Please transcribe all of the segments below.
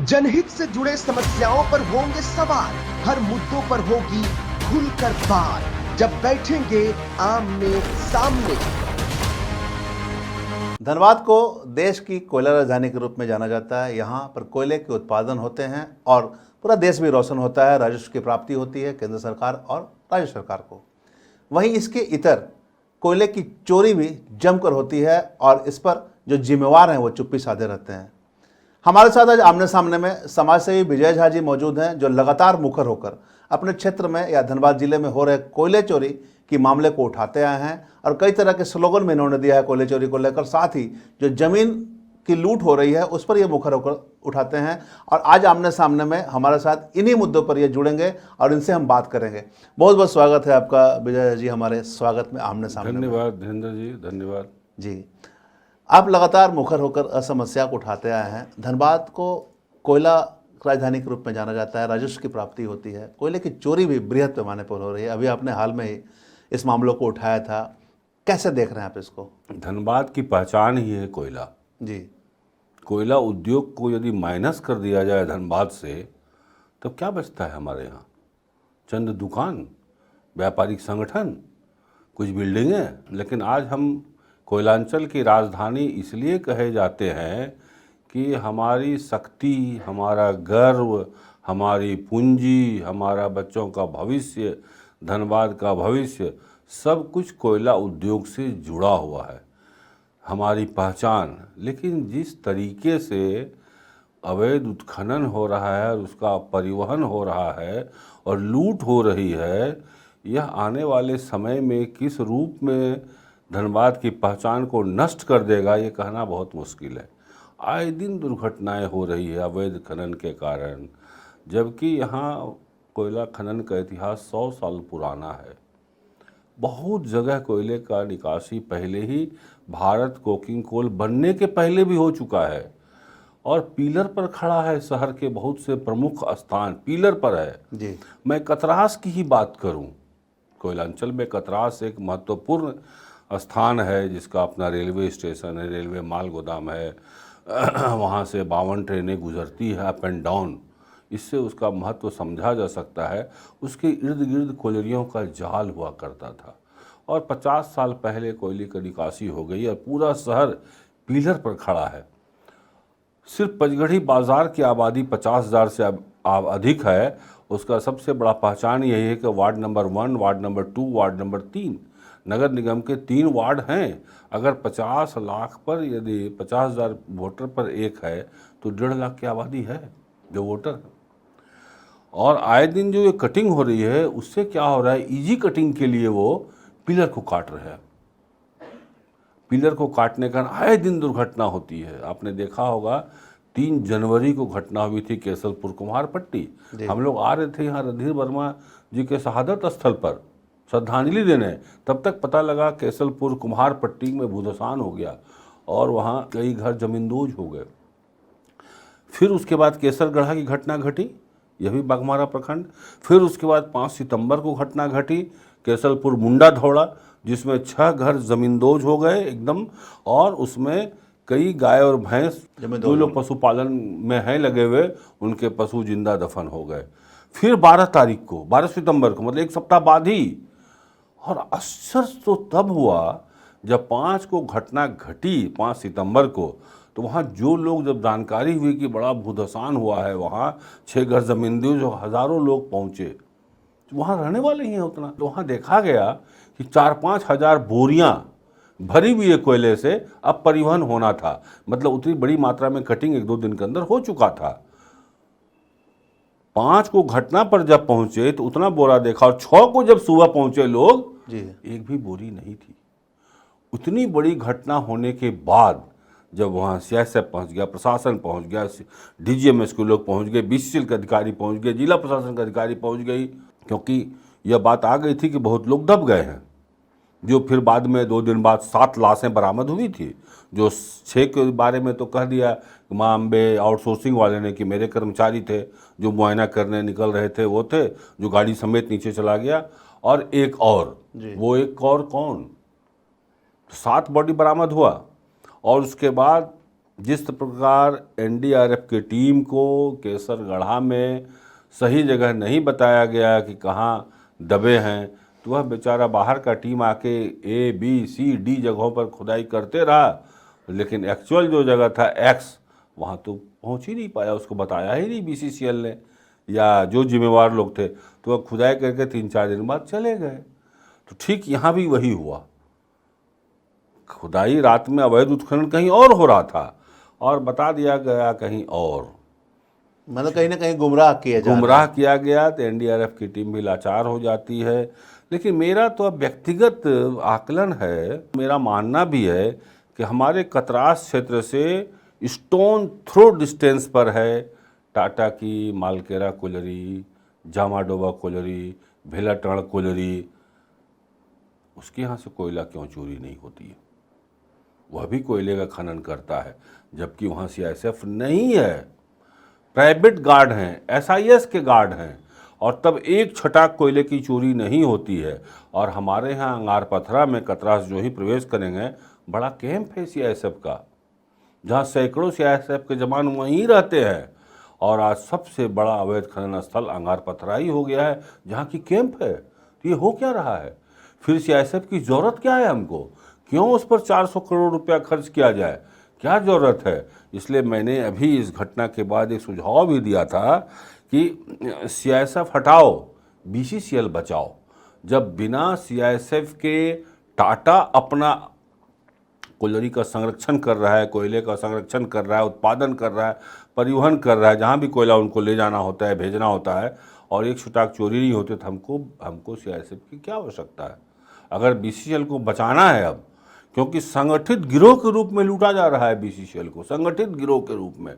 जनहित से जुड़े समस्याओं पर होंगे सवाल, हर मुद्दों पर होगी खुलकर बात, जब बैठेंगे आमने सामने। धनबाद को देश की कोयला राजधानी के रूप में जाना जाता है। यहाँ पर कोयले के उत्पादन होते हैं और पूरा देश भी रोशन होता है। राजस्व की प्राप्ति होती है केंद्र सरकार और राज्य सरकार को। वहीं इसके इतर कोयले की चोरी भी जमकर होती है और इस पर जो जिम्मेवार हैं वो चुप्पी साधे रहते हैं। हमारे साथ आज आमने सामने में समाजसेवी विजय झा जी मौजूद हैं, जो लगातार मुखर होकर अपने क्षेत्र में या धनबाद जिले में हो रहे कोयले चोरी की मामले को उठाते आए हैं और कई तरह के स्लोगन में इन्होंने दिया है कोयले चोरी को लेकर। साथ ही जो जमीन की लूट हो रही है उस पर ये मुखर होकर उठाते हैं और आज आमने सामने में हमारे साथ इन्हीं मुद्दों पर ये जुड़ेंगे और इनसे हम बात करेंगे। बहुत बहुत स्वागत है आपका विजय जी हमारे स्वागत में आमने सामने। धन्यवाद धीरेन्द्र जी, धन्यवाद जी। आप लगातार मुखर होकर समस्या को उठाते आए हैं। धनबाद को कोयला राजधानी के रूप में जाना जाता है, राजस्व की प्राप्ति होती है, कोयले की चोरी भी बृहद पैमाने पर हो रही है। अभी आपने हाल में ही इस मामलों को उठाया था, कैसे देख रहे हैं आप इसको? धनबाद की पहचान ही है कोयला जी। कोयला उद्योग को यदि माइनस कर दिया जाए धनबाद से तो क्या बचता है हमारे यहाँ? चंद दुकान, व्यापारिक संगठन, कुछ बिल्डिंगें। लेकिन आज हम कोयलांचल की राजधानी इसलिए कहे जाते हैं कि हमारी शक्ति, हमारा गर्व, हमारी पूंजी, हमारा बच्चों का भविष्य, धनबाद का भविष्य, सब कुछ कोयला उद्योग से जुड़ा हुआ है, हमारी पहचान। लेकिन जिस तरीके से अवैध उत्खनन हो रहा है और उसका परिवहन हो रहा है और लूट हो रही है, यह आने वाले समय में किस रूप में धनबाद की पहचान को नष्ट कर देगा ये कहना बहुत मुश्किल है। आए दिन दुर्घटनाएं हो रही है अवैध खनन के कारण, जबकि यहाँ कोयला खनन का इतिहास 100 साल पुराना है। बहुत जगह कोयले का निकासी पहले ही भारत कोकिंग कोल बनने के पहले भी हो चुका है और पीलर पर खड़ा है। शहर के बहुत से प्रमुख स्थान पीलर पर है जी। मैं कतरास की ही बात करूं, कोयलांचल में कतरास एक महत्वपूर्ण स्थान है जिसका अपना रेलवे स्टेशन है, रेलवे माल गोदाम है, वहाँ से 52 ट्रेनें गुजरती है अप एंड डाउन। इससे उसका महत्व समझा जा सकता है। उसके इर्द गिर्द कोयलियों का जाल हुआ करता था और 50 साल पहले कोयले की निकासी हो गई और पूरा शहर पीलर पर खड़ा है। सिर्फ पंचगढ़ी बाज़ार की आबादी 50,000 से अधिक है। उसका सबसे बड़ा पहचान यही है कि ward number 1, ward number 2, ward number 3, नगर निगम के 3 वार्ड हैं। अगर 50 लाख पर यदि 50,000 वोटर पर एक है तो 1.5 लाख की आबादी है जो वोटर है। और आए दिन जो ये कटिंग हो रही है उससे क्या हो रहा है, इजी कटिंग के लिए वो पिलर को काट रहे हैं। पिलर को काटने का आए दिन दुर्घटना होती है। आपने देखा होगा 3 जनवरी को घटना हुई थी केसलपुर कुम्हारपट्टी। हम लोग आ रहे थे यहाँ रणधीर वर्मा जी के शहादत स्थल पर श्रद्धांजलि देने, तब तक पता लगा केसलपुर कुम्हारपट्टी में भूधसान हो गया और वहाँ कई घर जमींदोज हो गए। फिर उसके बाद केसरगढ़ा की घटना घटी, यह भी बाघमारा प्रखंड। फिर उसके बाद 5 सितंबर को घटना घटी केसलपुर मुंडा धौड़ा, जिसमें 6 घर जमींदोज हो गए एकदम, और उसमें कई गाय और भैंस जो लोग पशुपालन में हैं लगे हुए उनके पशु जिंदा दफन हो गए। फिर 12 सितंबर को, मतलब एक सप्ताह बाद ही। और आश्चर्य तो तब हुआ जब 5 को घटना घटी 5 सितंबर को, तो वहाँ जो लोग जब जानकारी हुई कि बड़ा भूधसान हुआ है, वहाँ 6 घर जमींदोज, जो हज़ारों लोग पहुँचे, वहाँ रहने वाले ही हैं उतना। तो वहाँ देखा गया कि 4-5 हज़ार बोरियाँ भरी हुई है कोयले से अब परिवहन होना था। मतलब उतनी बड़ी मात्रा में कटिंग 1-2 दिन के अंदर हो चुका था। 5 को घटना पर जब पहुंचे तो उतना बोरा देखा और 6 को जब सुबह पहुंचे लोग जी, एक भी बोरी नहीं थी। उतनी बड़ी घटना होने के बाद जब वहाँ सीआईएसएफ पहुँच गया, प्रशासन पहुँच गया, डीजीएमएस के लोग पहुँच गए, बीसीएल के अधिकारी पहुँच गए, जिला प्रशासन के अधिकारी पहुँच गई, क्योंकि यह बात आ गई थी कि बहुत लोग दब गए हैं। जो फिर बाद में 2 दिन बाद 7 लाशें बरामद हुई थी। जो 6 के बारे में तो कह दिया माँ अम्बे आउटसोर्सिंग वाले ने कि मेरे कर्मचारी थे जो मुआयना करने निकल रहे थे, वो थे जो गाड़ी समेत नीचे चला गया। और एक और, वो एक और कौन, 7 बॉडी बरामद हुआ। और उसके बाद जिस प्रकार एनडीआरएफ की टीम को केसरगढ़ा में सही जगह नहीं बताया गया कि कहाँ दबे हैं, तो वह बेचारा बाहर का टीम आके ए बी सी डी जगहों पर खुदाई करते रहा, लेकिन एक्चुअल जो जगह था एक्स, वहाँ तो पहुँच ही नहीं पाया, उसको बताया ही नहीं बीसीसीएल ने या जो जिम्मेवार लोग थे, तो वह खुदाई करके 3-4 दिन बाद चले गए। तो ठीक यहाँ भी वही हुआ, खुदाई रात में अवैध उत्खनन कहीं और हो रहा था और बता दिया गया कहीं और, मतलब कहीं ना कहीं गुमराह किया जा रहा है। गुमराह किया गया। तो एनडीआरएफ की टीम भी लाचार हो जाती है। लेकिन मेरा तो अब व्यक्तिगत आकलन है, मेरा मानना भी है कि हमारे कतरास क्षेत्र से स्टोन थ्रो डिस्टेंस पर है टाटा की मालकेरा कोयलरी, जामाडोबा कोयलरी, भेलाटाड़ कोयलरी, उसके यहाँ से कोयला क्यों चोरी नहीं होती है? वह भी कोयले का खनन करता है, जबकि वहाँ सीआईएसएफ नहीं है, प्राइवेट गार्ड हैं, एसआईएस के गार्ड हैं, और तब एक छटाक कोयले की चोरी नहीं होती है। और हमारे यहाँ अंगार पथरा में कतरास जो ही प्रवेश करेंगे, बड़ा कैंप है सीआईएसएफ का, जहाँ सैकड़ों सीआईएसएफ के जवान वहीं रहते हैं। और आज सबसे बड़ा अवैध खनन स्थल अंगार पथरा ही हो गया है, जहाँ की कैंप है। तो ये हो क्या रहा है? फिर सीआईएसएफ की ज़रूरत क्या है हमको? क्यों उस पर 400 करोड़ रुपया खर्च किया जाए? क्या ज़रूरत है? इसलिए मैंने अभी इस घटना के बाद एक सुझाव भी दिया था कि सीआईएसएफ हटाओ, बीसीसीएल बचाओ। जब बिना सीआईएसएफ के टाटा अपना कोयलरी का संरक्षण कर रहा है, कोयले का संरक्षण कर रहा है, उत्पादन कर रहा है, परिवहन कर रहा है, जहाँ भी कोयला उनको ले जाना होता है, भेजना होता है, और एक छटाक चोरी नहीं होते, तो हमको सीआईएसएफ की क्या आवश्यकता है? अगर बीसीसीएल को बचाना है अब, क्योंकि संगठित गिरोह के रूप में लूटा जा रहा है बीसीसीएल को, संगठित गिरोह के रूप में,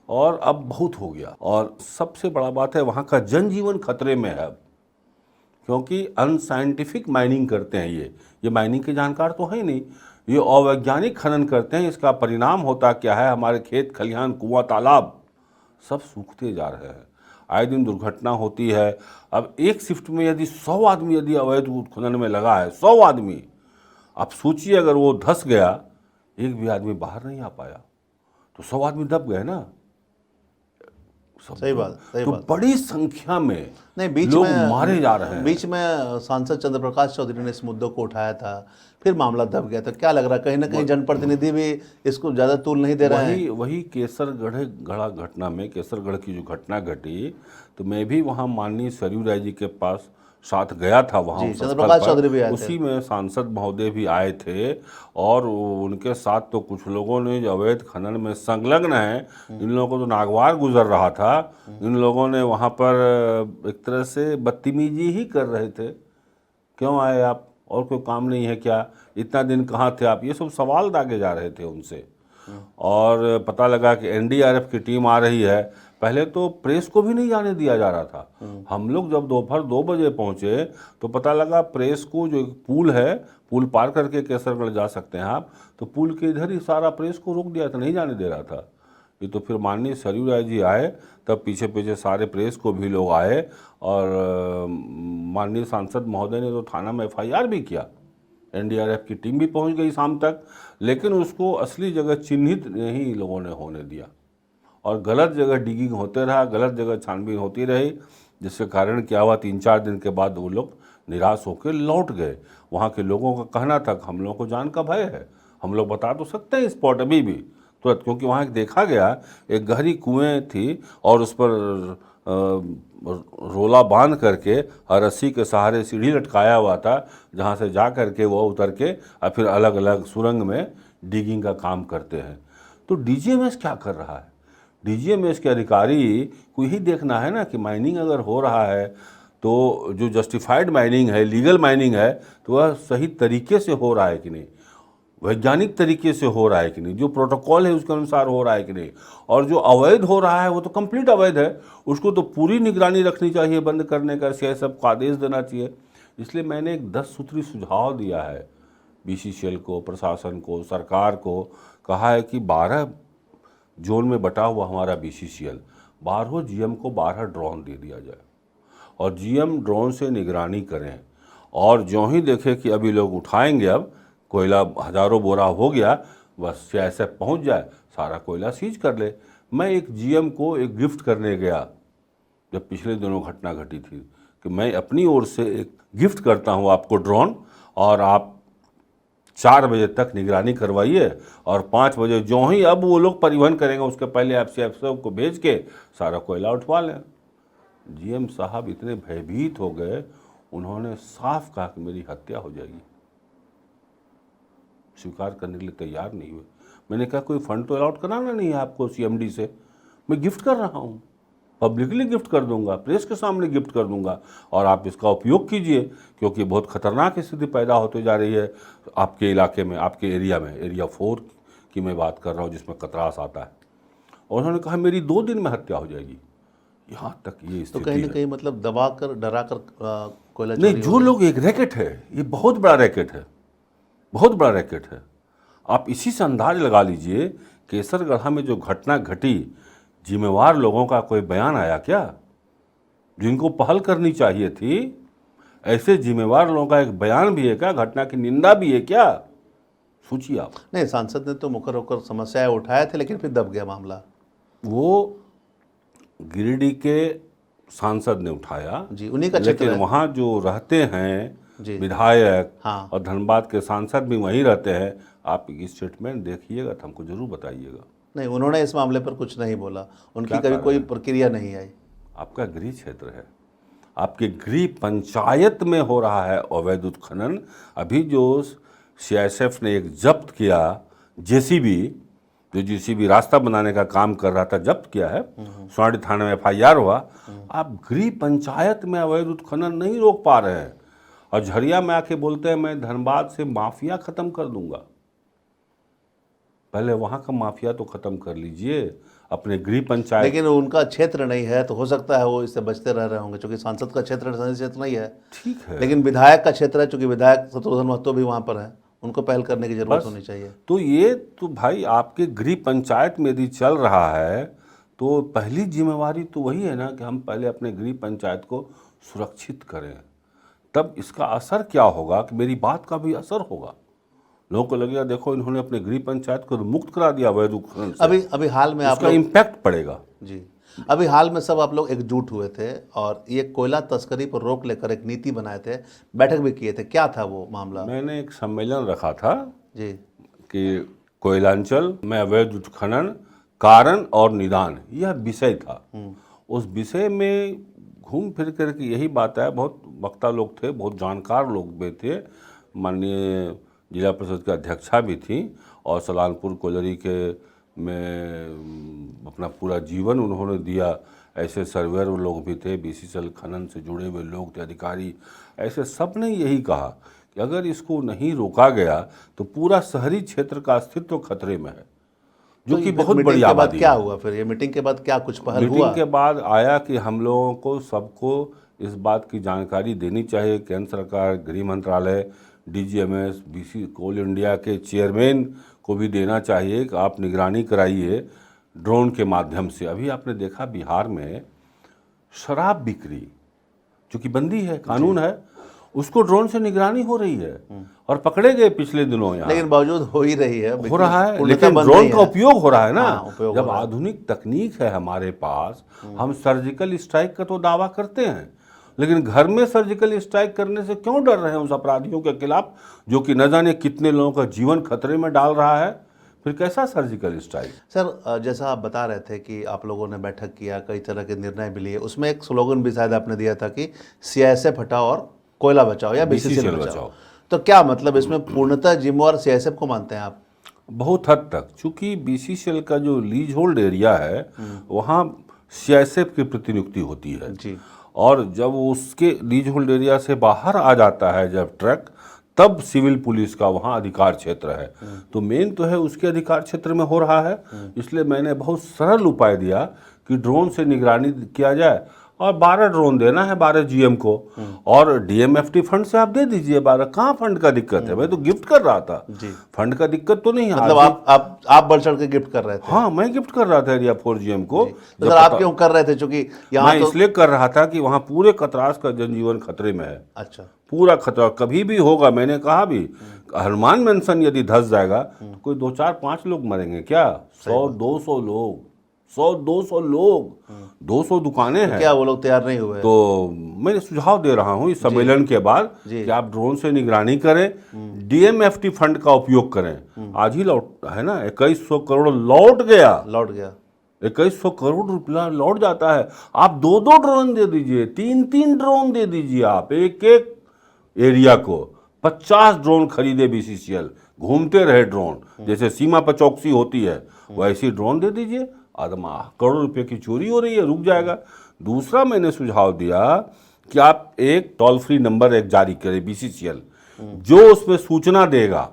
और अब बहुत हो गया। और सबसे बड़ा बात है, वहाँ का जनजीवन खतरे में है अब, क्योंकि अनसाइंटिफिक माइनिंग करते हैं ये माइनिंग के जानकार तो है नहीं, ये अवैज्ञानिक खनन करते हैं। इसका परिणाम होता क्या है? हमारे खेत खलिहान, कुआं, तालाब सब सूखते जा रहे हैं, आए दिन दुर्घटना होती है। अब एक शिफ्ट में यदि 100 आदमी यदि अवैध उत्खनन में लगा है, 100 आदमी, अब सोचिए अगर वो धंस गया, एक भी आदमी बाहर नहीं आ पाया, तो 100 आदमी दब गए ना। सही बात, सही तो बात। बड़ी संख्या में नहीं, बीच लोग में मारे जा रहे हैं। बीच में सांसद चंद्र प्रकाश चौधरी ने इस मुद्दे को उठाया था, फिर मामला दब गया। तो क्या लग रहा है, कहीं ना कहीं जनप्रतिनिधि भी इसको ज़्यादा तूल नहीं दे रहे हैं? वही केसरगढ़ घटना में, केसरगढ़ की जो घटना घटी, तो मैं भी वहाँ माननीय सरयू राय जी के पास साथ गया था, वहाँ चंद्र प्रकाश चौधरी भी आए थे। उसी में सांसद महोदय भी आए थे, और उनके साथ तो कुछ लोगों ने जो अवैध खनन में संलग्न हैं, इन लोगों को तो नागवार गुजर रहा था, इन लोगों ने वहाँ पर एक तरह से बदतमीजी ही कर रहे थे। क्यों आए आप? और कोई काम नहीं है क्या? इतना दिन कहाँ थे आप? ये सब सवाल दागे जा रहे थे उनसे। और पता लगा कि एनडीआरएफ की टीम आ रही है। पहले तो प्रेस को भी नहीं जाने दिया जा रहा था। हम लोग जब दोपहर 2 बजे पहुंचे तो पता लगा प्रेस को, जो पुल है, पुल पार करके केसरगढ़ जा सकते हैं आप, तो पुल के इधर ही सारा प्रेस को रोक दिया था, नहीं जाने दे रहा था। ये तो फिर माननीय सरयू राय जी आए, तब पीछे पीछे सारे प्रेस को भी लोग आए, और माननीय सांसद महोदय ने तो थाना में एफआईआर भी किया। एनडीआरएफ की टीम भी पहुंच गई शाम तक, लेकिन उसको असली जगह चिन्हित नहीं लोगों ने होने दिया, और गलत जगह डिगिंग होते रहा, गलत जगह छानबीन होती रही, जिसके कारण क्या हुआ, 3-4 दिन के बाद वो लोग निराश होकर लौट गए। वहाँ के लोगों का कहना था कि हम लोगों को जान का भय है, हम लोग बता तो सकते हैं स्पॉट अभी भी तुरंत, क्योंकि वहाँ देखा गया एक गहरी कुएं थी, और उस पर रोला बांध करके और रस्सी के सहारे सीढ़ी लटकाया हुआ था, जहाँ से जा करके वो उतर के और फिर अलग अलग सुरंग में डिगिंग का काम करते हैं। तो डीजीएमएस क्या कर रहा है? डीजीएमएस के अधिकारी को यही देखना है ना कि माइनिंग अगर हो रहा है, तो जो जस्टिफाइड माइनिंग है, लीगल माइनिंग है, तो वह सही तरीके से हो रहा है कि नहीं, वैज्ञानिक तरीके से हो रहा है कि नहीं, जो प्रोटोकॉल है उसके अनुसार हो रहा है कि नहीं। और जो अवैध हो रहा है वो तो कंप्लीट अवैध है, उसको तो पूरी निगरानी रखनी चाहिए, बंद करने का सीआईएसएफ को आदेश देना चाहिए। इसलिए मैंने एक 10 सूत्री सुझाव दिया है बीसीसीएल को, प्रशासन को, सरकार को। कहा है कि 12 जोन में बटा हुआ हमारा बीसीसीएल, 12 जीएम को 12 ड्रोन दे दिया जाए, और जीएम ड्रोन से निगरानी करें, और जो ही देखे कि अभी लोग उठाएंगे, अब कोयला हज़ारों बोरा हो गया, बस सीआईएसएफ पहुंच जाए, सारा कोयला सीज कर ले। मैं एक जीएम को एक गिफ्ट करने गया जब पिछले दिनों घटना घटी थी कि मैं अपनी ओर से एक गिफ्ट करता हूं आपको ड्रोन, और आप 4 बजे तक निगरानी करवाइए, और 5 बजे जो ही अब वो लोग परिवहन करेंगे उसके पहले आप सीआईएसएफ को भेज के सारा कोयला उठवा लें। जीएम साहब इतने भयभीत हो गए, उन्होंने साफ कहा कि मेरी हत्या हो जाएगी, स्वीकार करने के लिए तैयार नहीं हुए। मैंने कहा कोई फंड तो अलॉट कराना नहीं है आपको सीएमडी से, मैं गिफ्ट कर रहा हूँ, पब्लिकली गिफ्ट कर दूंगा, प्रेस के सामने गिफ्ट कर दूंगा, और आप इसका उपयोग कीजिए, क्योंकि बहुत खतरनाक स्थिति पैदा होती जा रही है आपके इलाके में, आपके एरिया में। एरिया 4 की मैं बात कर रहा हूँ जिसमें कतरास आता है। और उन्होंने कहा मेरी 2 दिन में हत्या हो जाएगी। यहाँ तक ये तो स्थिति कहीं ना है। कहीं मतलब दबा कर डरा कर कोयला नहीं, चोरी जो हो रही लोग एक रैकेट है, ये बहुत बड़ा रैकेट है, बहुत बड़ा रैकेट है। आप इसी से अंदाज लगा लीजिए, केसरगढ़ा में जो घटना घटी, जिम्मेवार लोगों का कोई बयान आया क्या? जिनको पहल करनी चाहिए थी, ऐसे जिम्मेवार लोगों का एक बयान भी है क्या? घटना की निंदा भी है क्या? सोचिए आप। नहीं, सांसद ने तो मुखर होकर समस्याएं उठाए थे, लेकिन फिर दब गया मामला। वो गिरिडीह के सांसद ने उठाया जी, उन्हीं का क्षेत्र लेकिन है। वहाँ जो रहते हैं जी। विधायक, हाँ। और धनबाद के सांसद भी वहीं रहते हैं। आप की स्टेटमेंट देखिएगा तो हमको जरूर बताइएगा। नहीं, उन्होंने इस मामले पर कुछ नहीं बोला, उनकी क्या कभी कारण कोई है? प्रक्रिया नहीं आई। आपका गृह क्षेत्र है, आपके गृह पंचायत में हो रहा है अवैध उत्खनन। अभी जो सीआईएसएफ ने एक जब्त किया जेसीबी, जो जेसीबी रास्ता बनाने का काम कर रहा था, जब्त किया है, सोनाडी थाने में एफआईआर हुआ। आप गृह पंचायत में अवैध उत्खनन नहीं रोक पा रहे हैं, और झरिया में आके बोलते हैं मैं धनबाद से माफिया खत्म कर दूंगा। पहले वहां का माफिया तो खत्म कर लीजिए, अपने गृह पंचायत। लेकिन उनका क्षेत्र नहीं है, तो हो सकता है वो इससे बचते रह रहे होंगे, क्योंकि सांसद का क्षेत्र नहीं है। ठीक है, लेकिन विधायक का क्षेत्र है, चूंकि विधायक शत्रुघ्न महतो भी वहाँ पर है, उनको पहल करने की जरूरत होनी चाहिए। तो ये तो भाई आपके गृह पंचायत में यदि चल रहा है तो पहली जिम्मेवारी तो वही है ना कि हम पहले अपने गृह पंचायत को सुरक्षित करें। तब इसका असर क्या होगा कि मेरी बात का भी असर होगा, लोगों को लगेगा देखो इन्होंने अपने गृह पंचायत को तो मुक्त करा दिया अवैध उत्खनन से। अभी हाल में आप उसका इम्पैक्ट पड़ेगा। जी, अभी हाल में सब आप लोग एकजुट हुए थे और ये कोयला तस्करी पर रोक लेकर एक नीति बनाए थे, बैठक भी किए थे, क्या था वो मामला? मैंने एक सम्मेलन रखा था जी, कि कोयलांचल में अवैध उत्खनन कारण और निदान, यह विषय था। उस विषय में घूम फिर कर के यही बात है, बहुत वक्ता लोग थे, बहुत जानकार लोग भी थे, माननीय जिला परिषद की अध्यक्षा भी थी, और सलानपुर कोयलरी के में अपना पूरा जीवन उन्होंने दिया, ऐसे सर्वेयर लोग भी थे, बीसीसीएल खनन से जुड़े हुए लोग थे, अधिकारी, ऐसे सब ने यही कहा कि अगर इसको नहीं रोका गया तो पूरा शहरी क्षेत्र का अस्तित्व खतरे में है, जो कि बहुत बड़ी आबादी। क्या हुआ फिर? ये मीटिंग के बाद क्या कुछ पहल हुआ? मीटिंग के बाद आया कि हम लोगों को सबको इस बात की जानकारी देनी चाहिए, केंद्र सरकार, गृह मंत्रालय, डीजीएमएस, बीसी कोल इंडिया के चेयरमैन को भी देना चाहिए कि आप निगरानी कराइए ड्रोन के माध्यम से। अभी आपने देखा बिहार में शराब बिक्री, चूँकि बंदी है, कानून है, उसको ड्रोन से निगरानी हो रही है, और पकड़े गए पिछले दिनों यहाँ। लेकिन बावजूद हो ही रही है, हो रहा है, पूर्णतः लेकिन बंद ड्रोन नहीं का है। उपयोग हो रहा है ना। हाँ, उपयोग जब हो रहा है। आधुनिक तकनीक है हमारे पास, हम सर्जिकल स्ट्राइक का तो दावा करते हैं, लेकिन घर में सर्जिकल स्ट्राइक करने से क्यों डर रहे हैं उस अपराधियों के खिलाफ, जो कि न जाने कितने लोगों का जीवन खतरे में डाल रहा है? फिर कैसा सर्जिकल स्ट्राइक? सर, जैसा आप बता रहे थे कि आप लोगों ने बैठक किया, कई तरह के निर्णय भी लिए, उसमें एक स्लोगन भी शायद आपने दिया था कि सीआईएसएफ हटाओ और कोयला बचाओ या बीसीसीएल बचाओ। तो क्या मतलब इसमें पूर्णतः जिम्मेवार सीआईएसएफ को मानते हैं आप? बहुत हद तक, चूंकि बीसीसीएल का जो लीज होल्ड एरिया है वहाँ सीआईएसएफ की प्रतिनियुक्ति होती है जी, और जब उसके लीज होल्ड एरिया से बाहर आ जाता है जब ट्रक, तब सिविल पुलिस का वहाँ अधिकार क्षेत्र है। तो मेन तो है उसके अधिकार क्षेत्र में हो रहा है, इसलिए मैंने बहुत सरल उपाय दिया कि ड्रोन से निगरानी किया जाए, और 12 ड्रोन देना है 12 जीएम को, और डीएमएफटी फंड से आप दे दीजिए 12। कहाँ फंड का दिक्कत है? मैं तो गिफ्ट कर रहा था जी, फंड का दिक्कत तो नहीं है। मतलब आप बढ़ चढ़ के गिफ्ट कर रहे थे? हाँ, मैं गिफ्ट कर रहा था एरिया 4 जीएम को। तो सर, आप क्यों कर रहे थे? चूंकि यहाँ मैं इसलिए कर रहा था कि वहाँ पूरे कतरास का जनजीवन खतरे में है। अच्छा, पूरा खतरा कभी भी होगा। मैंने कहा भी, हनुमान मेंशन यदि धस जाएगा तो कोई 2 4 5 लोग मरेंगे क्या? 100-200 लोग, 100-200 लोग, 200 दुकानें हैं। क्या वो लोग तैयार नहीं हुए? तो मैं सुझाव दे रहा हूं इस सम्मेलन के बाद कि आप ड्रोन से निगरानी करें, डीएमएफटी फंड का उपयोग करें। आज ही लौट है ना, 2100 करोड़ लौट गया। 2100 करोड़ रुपया लौट जाता है। आप 2-2 ड्रोन दे दीजिए, 3-3 ड्रोन दे दीजिए, आप एक एक एरिया को 50 ड्रोन खरीदे बीसीसीएल, घूमते रहे ड्रोन, जैसे सीमा पर चौकसी होती है वैसी ड्रोन दे दीजिए। आदमा करोड़ों रुपए की चोरी हो रही है, रुक जाएगा। दूसरा मैंने सुझाव दिया कि आप एक टोल फ्री नंबर एक जारी करें बीसीसीएल, जो उसमें सूचना देगा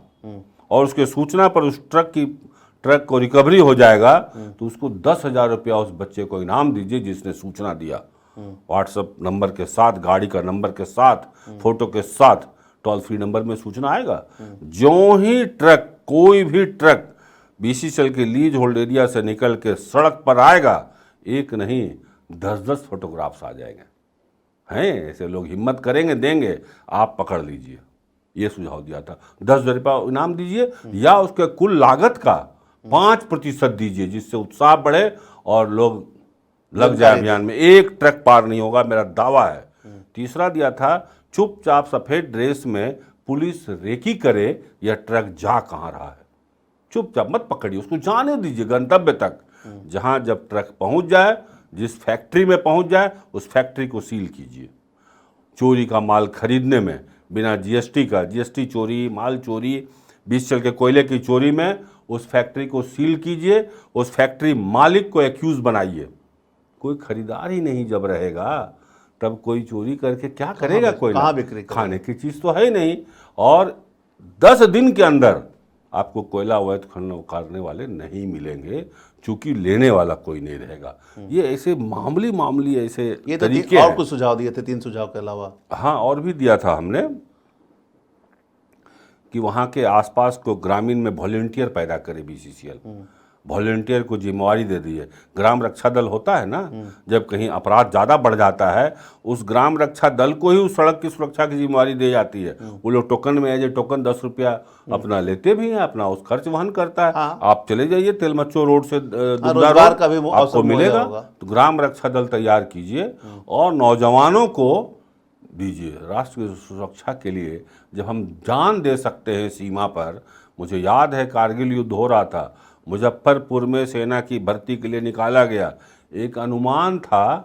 और उसके सूचना पर उस ट्रक को रिकवरी हो जाएगा तो उसको 10,000 रुपया उस बच्चे को इनाम दीजिए जिसने सूचना दिया। व्हाट्सएप नंबर के साथ, गाड़ी का नंबर के साथ, फोटो के साथ टोल फ्री नंबर में सूचना आएगा। जो ही ट्रक, कोई भी ट्रक बीसीसीएल के लीज होल्ड एरिया से निकल के सड़क पर आएगा, एक नहीं 10-10 फोटोग्राफ्स आ जाएंगे। हैं ऐसे लोग हिम्मत करेंगे, देंगे, आप पकड़ लीजिए। ये सुझाव दिया था। 10,000 रुपया इनाम दीजिए या उसके कुल लागत का 5% दीजिए, जिससे उत्साह बढ़े और लोग लग जाए अभियान में। एक ट्रक पार नहीं होगा, मेरा दावा है। तीसरा दिया था, चुपचाप सफेद ड्रेस में पुलिस रेकी करे यह ट्रक जा कहाँ रहा है। चुपचाप मत पकड़िए, उसको जाने दीजिए गंतव्य तक। जहां जब ट्रक पहुंच जाए, जिस फैक्ट्री में पहुंच जाए, उस फैक्ट्री को सील कीजिए। चोरी का माल खरीदने में बिना जीएसटी का, जीएसटी चोरी, माल चोरी, बीसीसीएल के कोयले की चोरी में उस फैक्ट्री को सील कीजिए। उस फैक्ट्री मालिक को एक्यूज बनाइए। कोई खरीदार ही नहीं जब रहेगा तब कोई चोरी करके क्या करेगा? कोई कहाँ बिक्री करेगा? खाने की चीज तो है ही नहीं। और 10 दिन के अंदर आपको कोयला अवैध खनन उखाड़ने वाले नहीं मिलेंगे, चूंकि लेने वाला कोई नहीं रहेगा। ये ऐसे मामूली ऐसे ये तो तरीके और हैं। कुछ सुझाव दिए थे 3 सुझाव के अलावा? हाँ, और भी दिया था हमने कि वहाँ के आसपास को ग्रामीण में वॉलंटियर पैदा करे बीसीसीएल। वॉलंटियर को जिम्मेवारी दे दी है। ग्राम रक्षा दल होता है ना, जब कहीं अपराध ज़्यादा बढ़ जाता है, उस ग्राम रक्षा दल को ही उस सड़क की सुरक्षा की जिम्मेवारी दी जाती है। वो लोग टोकन में, एज ए टोकन 10 रुपया अपना लेते भी हैं, अपना उस खर्च वहन करता है। आप चले जाइए तेलमच्चो रोड से रोजगार का भी आपको मिलेगा। तो ग्राम रक्षा दल तैयार कीजिए और नौजवानों को दीजिए राष्ट्र की सुरक्षा के लिए। जब हम जान दे सकते हैं सीमा पर, मुझे याद है कारगिल युद्ध हो रहा था, मुजफ्फरपुर में सेना की भर्ती के लिए निकाला गया। एक अनुमान था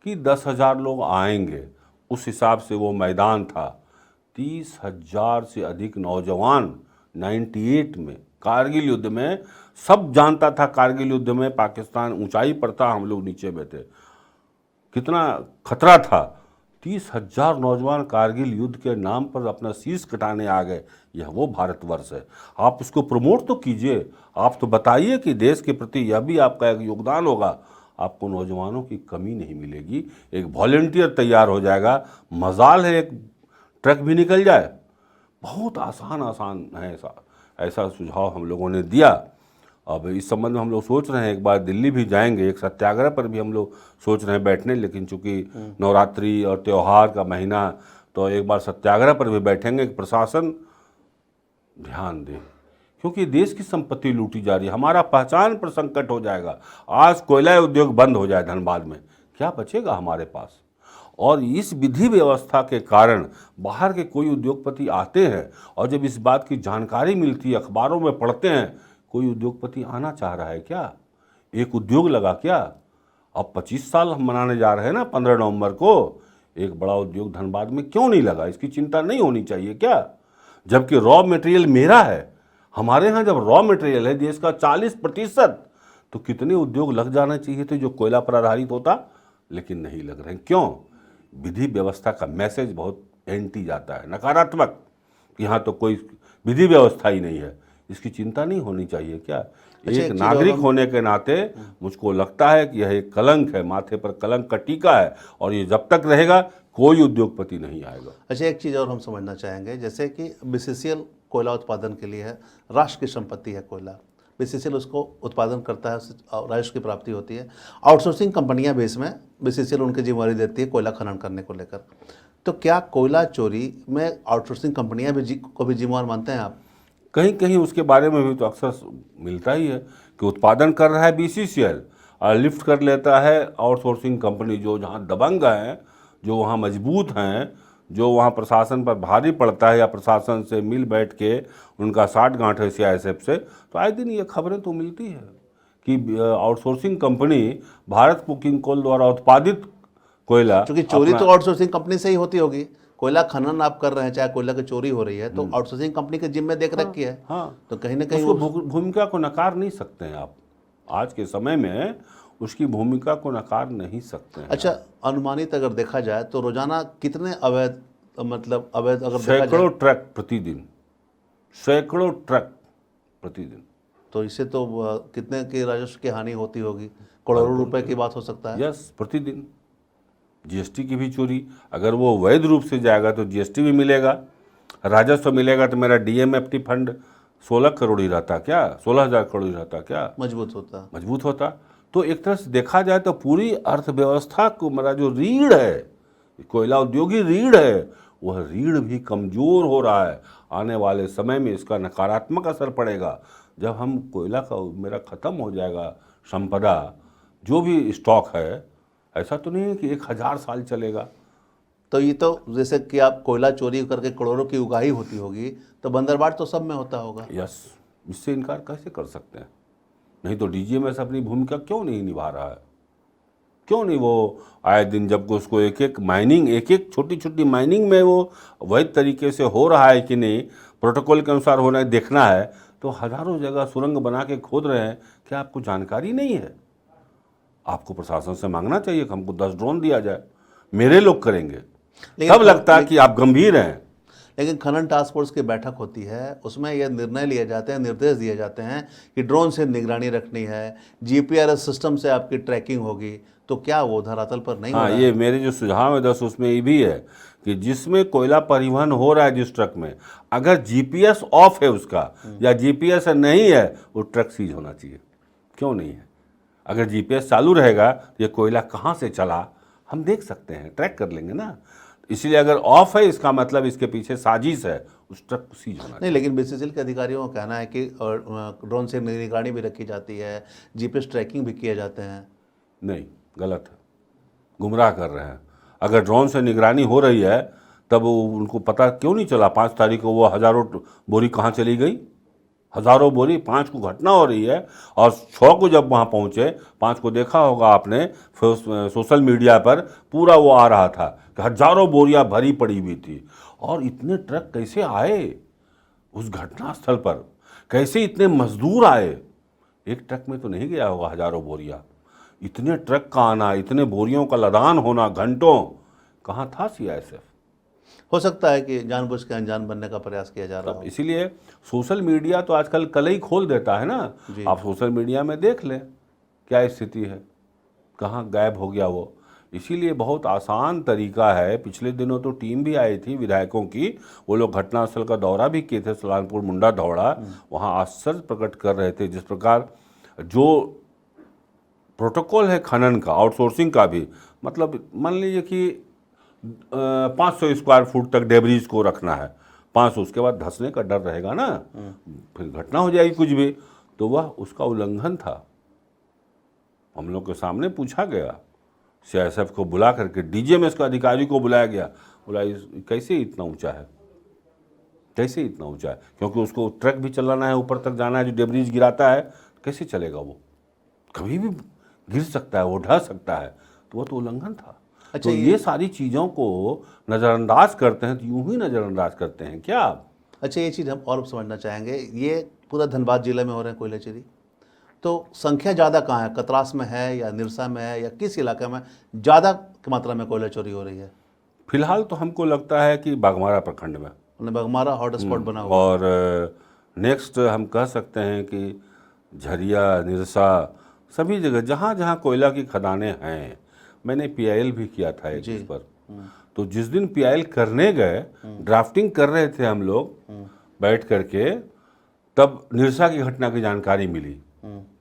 कि 10,000 लोग आएंगे, उस हिसाब से वो मैदान था। 30,000 से अधिक नौजवान 98 में कारगिल युद्ध में, सब जानता था कारगिल युद्ध में पाकिस्तान ऊंचाई पर था, हम लोग नीचे में थे, कितना खतरा था। 30,000 नौजवान कारगिल युद्ध के नाम पर अपना शीश कटाने आ गए। यह वो भारतवर्ष है। आप उसको प्रमोट तो कीजिए, आप तो बताइए कि देश के प्रति यह भी आपका एक योगदान होगा। आपको नौजवानों की कमी नहीं मिलेगी। एक वॉलंटियर तैयार हो जाएगा। मजाल है एक ट्रक भी निकल जाए। बहुत आसान है। ऐसा सुझाव हम लोगों ने दिया। अब इस संबंध में हम लोग सोच रहे हैं, एक बार दिल्ली भी जाएंगे, एक सत्याग्रह पर भी हम लोग सोच रहे हैं बैठने, लेकिन चूंकि नवरात्रि और त्यौहार का महीना, तो एक बार सत्याग्रह पर भी बैठेंगे कि प्रशासन ध्यान दे, क्योंकि देश की संपत्ति लूटी जा रही है। हमारा पहचान पर संकट हो जाएगा। आज कोयला उद्योग बंद हो जाए धनबाद में, क्या बचेगा हमारे पास? और इस विधि व्यवस्था के कारण बाहर के कोई उद्योगपति आते हैं और जब इस बात की जानकारी मिलती है, अखबारों में पढ़ते हैं, कोई उद्योगपति आना चाह रहा है क्या? एक उद्योग लगा क्या? अब 25 साल हम मनाने जा रहे हैं ना 15 नवंबर को, एक बड़ा उद्योग धनबाद में क्यों नहीं लगा? इसकी चिंता नहीं होनी चाहिए क्या? जबकि रॉ मटेरियल मेरा है। हमारे यहाँ जब रॉ मटेरियल है देश का 40%, तो कितने उद्योग लग जाना चाहिए थे जो कोयला पर आधारित होता, लेकिन नहीं लग रहे हैं। क्यों? विधि व्यवस्था का मैसेज बहुत एंटी जाता है, नकारात्मक। यहाँ तो कोई विधि व्यवस्था ही नहीं है। इसकी चिंता नहीं होनी चाहिए क्या? एक नागरिक होने के नाते मुझको लगता है कि यह एक कलंक है, माथे पर कलंक का टीका है, और ये जब तक रहेगा कोई उद्योगपति नहीं आएगा। अच्छा, एक चीज़ और हम समझना चाहेंगे, जैसे कि बीसीसीएल कोयला उत्पादन के लिए है, राष्ट्र की संपत्ति है कोयला, बीसीसीएल उसको उत्पादन करता है, उससे राजस्व की प्राप्ति होती है। आउटसोर्सिंग कंपनियां भी इसमें बीसीसीएल उनकी जिम्मेवारी देती है कोयला खनन करने को लेकर। तो क्या कोयला चोरी में आउटसोर्सिंग कंपनियां भी को भी जिम्मेवार मानते हैं आप? कहीं कहीं उसके बारे में भी तो अक्सर मिलता ही है कि उत्पादन कर रहा है बीसीसीएल और लिफ्ट कर लेता है आउटसोर्सिंग कंपनी, जो जहाँ दबंग हैं, जो वहाँ मजबूत हैं, जो वहाँ प्रशासन पर भारी पड़ता है या प्रशासन से मिल बैठ के उनका साठ गांठ है सीआईएसएफ से। तो आए दिन ये खबरें तो मिलती है कि outsourcing company Bharat coking coal द्वारा उत्पादित कोयला, क्योंकि चोरी तो आउटसोर्सिंग कंपनी से ही होती होगी। कोयला खनन आप कर रहे हैं, चाहे कोयला की चोरी हो रही है, तो आउटसोर्सिंग कंपनी के जिम्मे देख रखी है। हाँ, तो कहीं ना कहीं उसको भूमिका को नकार नहीं सकते हैं आप। आज के समय में उसकी भूमिका को नकार नहीं सकते हैं। अच्छा, अनुमानित अगर देखा जाए तो रोजाना कितने अवैध अगर देखा सैकड़ों जाए ट्रक प्रतिदिन, सैकड़ों ट्रक प्रतिदिन। तो इससे तो कितने की राजस्व की हानि होती होगी, करोड़ों रुपए की बात हो सकता है। यस, प्रतिदिन। जीएसटी की भी चोरी, अगर वो वैध रूप से जाएगा तो जीएसटी भी मिलेगा, राजस्व मिलेगा। तो मेरा डीएमएफटी फंड 16 करोड़ ही रहता क्या, 16,000 करोड़ ही रहता क्या, मजबूत होता। तो एक तरह से देखा जाए तो पूरी अर्थव्यवस्था को मेरा जो रीढ़ है, कोयला उद्योगी रीढ़ है, वह रीढ़ भी कमज़ोर हो रहा है। आने वाले समय में इसका नकारात्मक असर पड़ेगा। जब हम कोयला का मेरा ख़त्म हो जाएगा संपदा, जो भी स्टॉक है, ऐसा तो नहीं है कि 1000 साल चलेगा। तो ये तो जैसे कि आप कोयला चोरी करके करोड़ों की उगाही होती होगी, तो बंदरबाट तो सब में होता होगा। यस, इससे इनकार कैसे कर सकते हैं? नहीं तो डीजीएमएस अपनी भूमिका क्यों नहीं निभा रहा है? क्यों नहीं वो आए दिन जब उसको एक एक छोटी छोटी माइनिंग में वो वैध तरीके से हो रहा है कि नहीं, प्रोटोकॉल के अनुसार होना है, देखना है। तो हज़ारों जगह सुरंग बना के खोद रहे हैं, क्या आपको जानकारी नहीं है? आपको प्रशासन से मांगना चाहिए कि हमको 10 ड्रोन दिया जाए, मेरे लोग करेंगे, तब लगता है कि आप गंभीर हैं। लेकिन खनन टास्क फोर्स की बैठक होती है, उसमें यह निर्णय लिए जाते हैं, निर्देश दिए जाते हैं कि ड्रोन से निगरानी रखनी है, जीपीआरएस सिस्टम से आपकी ट्रैकिंग होगी। तो क्या वो धरातल पर नहीं हो रहा है? ये मेरे जो सुझाव है 10 उसमें ये भी है कि जिसमें कोयला परिवहन हो रहा है, जिस ट्रक में अगर जीपीएस ऑफ है उसका या जीपीएस नहीं है, वो ट्रक सीज होना चाहिए। क्यों नहीं है? अगर जीपीएस चालू रहेगा तो ये कोयला कहाँ से चला हम देख सकते हैं, ट्रैक कर लेंगे ना। इसलिए अगर ऑफ है, इसका मतलब इसके पीछे साजिश है, उस ट्रक को सीज होना नहीं। लेकिन बीसीसीएल के अधिकारियों का कहना है कि ड्रोन से निगरानी भी रखी जाती है, जीपीएस ट्रैकिंग भी किए जाते हैं। नहीं, गलत है, गुमराह कर रहे हैं। अगर ड्रोन से निगरानी हो रही है तब उनको पता क्यों नहीं चला 5 तारीख को वो हज़ारों बोरी कहाँ चली गई? हज़ारों बोरी, 5 को घटना हो रही है और 6 को जब वहाँ पहुँचे, 5 को देखा होगा आपने सोशल मीडिया पर, पूरा वो आ रहा था कि हज़ारों बोरियाँ भरी पड़ी हुई थी। और इतने ट्रक कैसे आए उस घटनास्थल पर? कैसे इतने मजदूर आए? एक ट्रक में तो नहीं गया होगा हज़ारों बोरियाँ। इतने ट्रक का आना, इतने बोरियों का लदान होना घंटों, कहाँ था सीआईएसएफ? हो सकता है कि जानबूझ के अनजान बनने का प्रयास किया जा रहा हो। इसीलिए सोशल मीडिया तो आजकल कलई खोल देता है ना। आप सोशल मीडिया में देख लें क्या स्थिति है, कहाँ गायब हो गया वो। इसीलिए बहुत आसान तरीका है। पिछले दिनों तो टीम भी आई थी विधायकों की, वो लोग घटनास्थल का दौरा भी किए थे, सलानपुर मुंडा दौड़ा। वहाँ आश्चर्य प्रकट कर रहे थे जिस प्रकार जो प्रोटोकॉल है खनन का, आउटसोर्सिंग का भी, मतलब मान लीजिए कि 500 स्क्वायर फुट तक डेब्रीज को रखना है, 500, उसके बाद धंसने का डर रहेगा ना, फिर घटना हो जाएगी कुछ भी, तो वह उसका उल्लंघन था। हम लोग के सामने पूछा गया, सीआईएसएफ को बुला करके डीजीएमएस का अधिकारी को बुलाया गया, बोला कैसे इतना ऊंचा है, कैसे इतना ऊंचा है? क्योंकि उसको ट्रक भी चलाना है, ऊपर तक जाना है, जो डेब्रीज गिराता है कैसे चलेगा? वो कभी भी गिर सकता है, वो ढह सकता है, तो वो तो उल्लंघन था। अच्छा, तो ये सारी चीज़ों को नज़रअंदाज करते हैं, तो यूं ही नज़रअंदाज करते हैं क्या आप? अच्छा, ये चीज़ हम और समझना चाहेंगे। ये पूरा धनबाद जिले में हो रहे हैं कोयला चोरी, तो संख्या ज़्यादा कहाँ है? कतरास में है या निरसा में है या किस इलाके में ज़्यादा मात्रा में कोयला चोरी हो रही है? फिलहाल तो हमको लगता है कि बाघमारा प्रखंड में, बाघमारा हॉटस्पॉट बना हुआ, और नेक्स्ट हम कह सकते हैं कि झरिया, निरसा, सभी जगह जहाँ जहाँ कोयला की खदानें हैं। मैंने पीआईएल भी किया था एक इस पर। तो जिस दिन पीआईएल करने गए, ड्राफ्टिंग कर रहे थे हम लोग बैठ करके, तब निरसा की घटना की जानकारी मिली,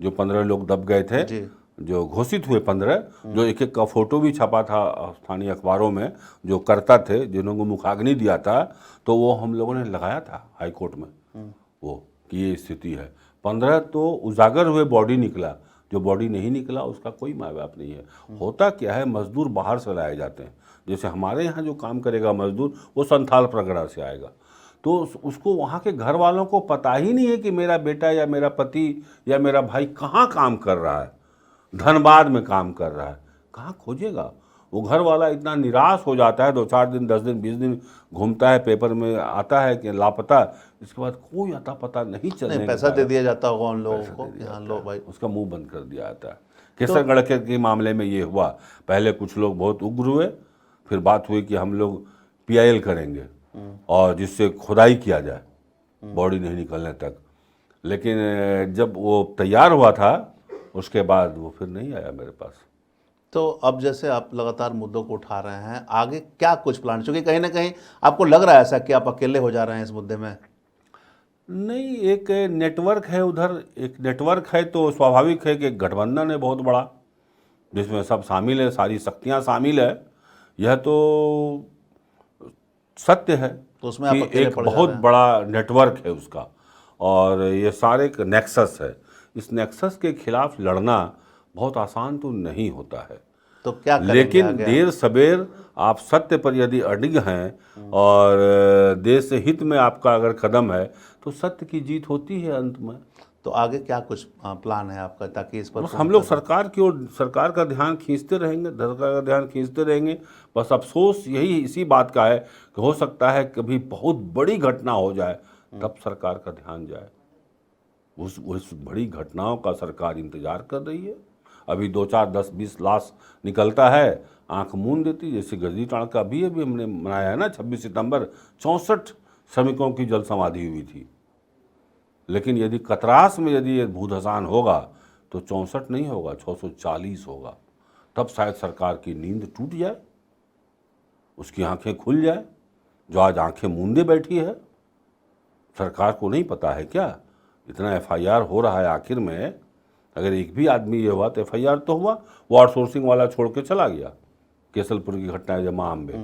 जो 15 लोग दब गए थे, जी। जो घोषित हुए 15, जो एक एक का फोटो भी छपा था स्थानीय अखबारों में, जो करता थे, जिन्होंने मुखाग्नि दिया था, तो वो हम लोगों ने लगाया था हाई कोर्ट में, वो कि ये स्थिति है। 15 तो उजागर हुए, बॉडी निकला, जो बॉडी नहीं निकला उसका कोई माँ बाप नहीं है। होता क्या है, मजदूर बाहर से लाए जाते हैं, जैसे हमारे यहाँ जो काम करेगा मजदूर, वो संथाल परगना से आएगा, तो उसको वहाँ के घर वालों को पता ही नहीं है कि मेरा बेटा या मेरा पति या मेरा भाई कहाँ काम कर रहा है, धनबाद में काम कर रहा है, कहाँ खोजेगा। वो घर वाला इतना निराश हो जाता है, 2-4 दिन 10 दिन 20 दिन घूमता है, पेपर में आता है कि लापता, इसके बाद कोई अता पता नहीं चलने नहीं, पैसा दे दिया जाता होगा उन लोगों को कि हाँ लो भाई, उसका मुंह बंद कर दिया जाता है। केसरगढ़ के मामले में ये हुआ, पहले कुछ लोग बहुत उग्र हुए, फिर बात हुई कि हम लोग PIL करेंगे और जिससे खुदाई किया जाए बॉडी नहीं निकलने तक, लेकिन जब वो तैयार हुआ था उसके बाद वो फिर नहीं आया मेरे पास। तो अब जैसे आप लगातार मुद्दों को उठा रहे हैं, आगे क्या कुछ प्लान, क्योंकि कहीं ना कहीं आपको लग रहा है ऐसा कि आप अकेले हो जा रहे हैं इस मुद्दे में? नहीं, एक नेटवर्क है, उधर एक नेटवर्क है, तो स्वाभाविक है कि एक गठबंधन है बहुत बड़ा, जिसमें सब शामिल है, सारी शक्तियां शामिल है, यह तो सत्य है। तो उसमें आप कि अकेले एक पड़ जा बहुत रहे हैं। बड़ा नेटवर्क है उसका, और ये सारे एक नेक्सस है। इस नेक्सस के खिलाफ लड़ना बहुत आसान तो नहीं होता है, तो क्या करेंगे लेकिन आगे? देर सवेर आप सत्य पर यदि अडिग हैं और देश हित में आपका अगर कदम है, तो सत्य की जीत होती है अंत में। तो आगे क्या कुछ प्लान है आपका, ताकि इस पर बस हम लोग सरकार की ओर, सरकार का ध्यान खींचते रहेंगे, सरकार का ध्यान खींचते रहेंगे। बस अफसोस यही इसी बात का है कि हो सकता है कभी बहुत बड़ी घटना हो जाए, तब सरकार का ध्यान जाए। उस बड़ी घटनाओं का सरकार इंतजार कर रही है। अभी 2-4 10-20 लाश निकलता है, आंख मूंद देती, जैसे गजनी टाण का अभी हमने मनाया है ना 26 सितंबर, 64 श्रमिकों की जल समाधि हुई थी। लेकिन यदि कतरास में यदि ये भूधसान होगा तो 64 नहीं होगा, 640 होगा, तब शायद सरकार की नींद टूट जाए, उसकी आंखें खुल जाए। जो आज आंखें मूंदे बैठी है, सरकार को नहीं पता है क्या इतना FIR हो रहा है? आखिर में अगर एक भी आदमी ये हुआ तो FIR तो हुआ, वो आउटसोर्सिंग वाला छोड़ के चला गया, केसलपुर की घटना है जब माँ अम्बे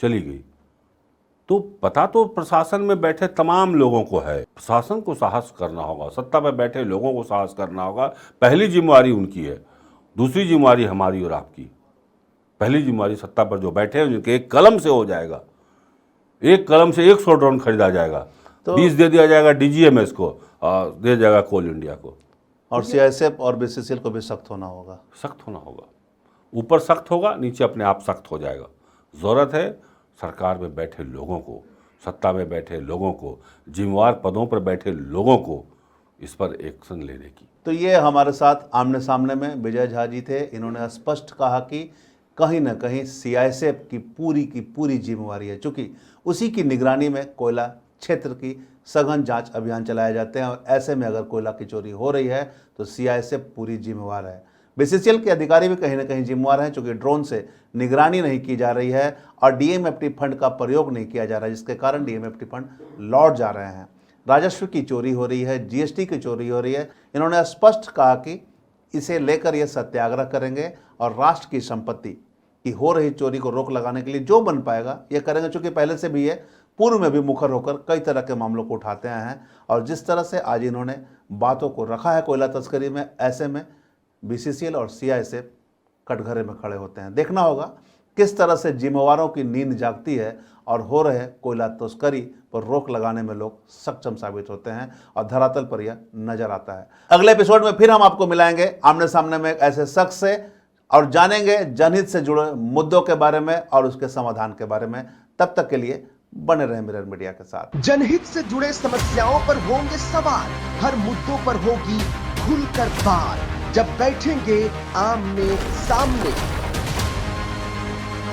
चली गई, तो पता तो प्रशासन में बैठे तमाम लोगों को है। प्रशासन को साहस करना होगा, सत्ता पर बैठे लोगों को साहस करना होगा। पहली जिम्मेवारी उनकी है, दूसरी जिम्मेवारी हमारी और आपकी। पहली जिम्मेवारी सत्ता पर जो बैठे हैं उनके एक कलम से हो जाएगा, एक कलम से 100 ड्रोन खरीदा जाएगा, 20 दे दिया जाएगा DGMS को, दे जाएगा कोल इंडिया को, और CISF और BCCL को भी सख्त होना होगा। सख्त होना होगा। ऊपर सख्त होगा, नीचे अपने आप सख्त हो जाएगा। ज़रूरत है सरकार में बैठे लोगों को, सत्ता में बैठे लोगों को, जिम्मेवार पदों पर बैठे लोगों को इस पर एक्शन लेने की। तो ये हमारे साथ आमने सामने में विजय झा जी थे। इन्होंने स्पष्ट कहा कि कहीं ना कहीं CISF की पूरी जिम्मेवारी है, चूँकि उसी की निगरानी में कोयला क्षेत्र की सघन जांच अभियान चलाए जाते हैं, और ऐसे में अगर कोयला की चोरी हो रही है तो CISF पूरी जिम्मेवार है। BCCL के अधिकारी भी कहीं ना कहीं जिम्मेवार हैं, चूँकि ड्रोन से निगरानी नहीं की जा रही है और DMFT फंड का प्रयोग नहीं किया जा रहा है, जिसके कारण DMFT फंड लौट जा रहे हैं। राजस्व की चोरी हो रही है, GST की चोरी हो रही है। इन्होंने स्पष्ट कहा कि इसे लेकर ये सत्याग्रह करेंगे और राष्ट्र की संपत्ति की हो रही चोरी को रोक लगाने के लिए जो बन पाएगा ये करेंगे, चूँकि पहले से भी ये पूर्व में भी मुखर होकर कई तरह के मामलों को उठाते आए हैं। और जिस तरह से आज इन्होंने बातों को रखा है कोयला तस्करी में, ऐसे में BCCL और CISF कटघरे में खड़े होते हैं। देखना होगा किस तरह से जिम्मेवारों की नींद जागती है और हो रहे कोयला तस्करी पर रोक लगाने में लोग सक्षम साबित होते हैं, और धरातल पर यह नजर आता है। अगले एपिसोड में फिर हम आपको मिलाएंगे आमने सामने में एक ऐसे शख्स से, और जानेंगे जनहित से जुड़े मुद्दों के बारे में और उसके समाधान के बारे में। तब तक के लिए बने रहे मिरर मीडिया के साथ। जनहित से जुड़े समस्याओं पर होंगे सवाल, हर मुद्दों पर होगी खुलकर बात, जब बैठेंगे आमने सामने।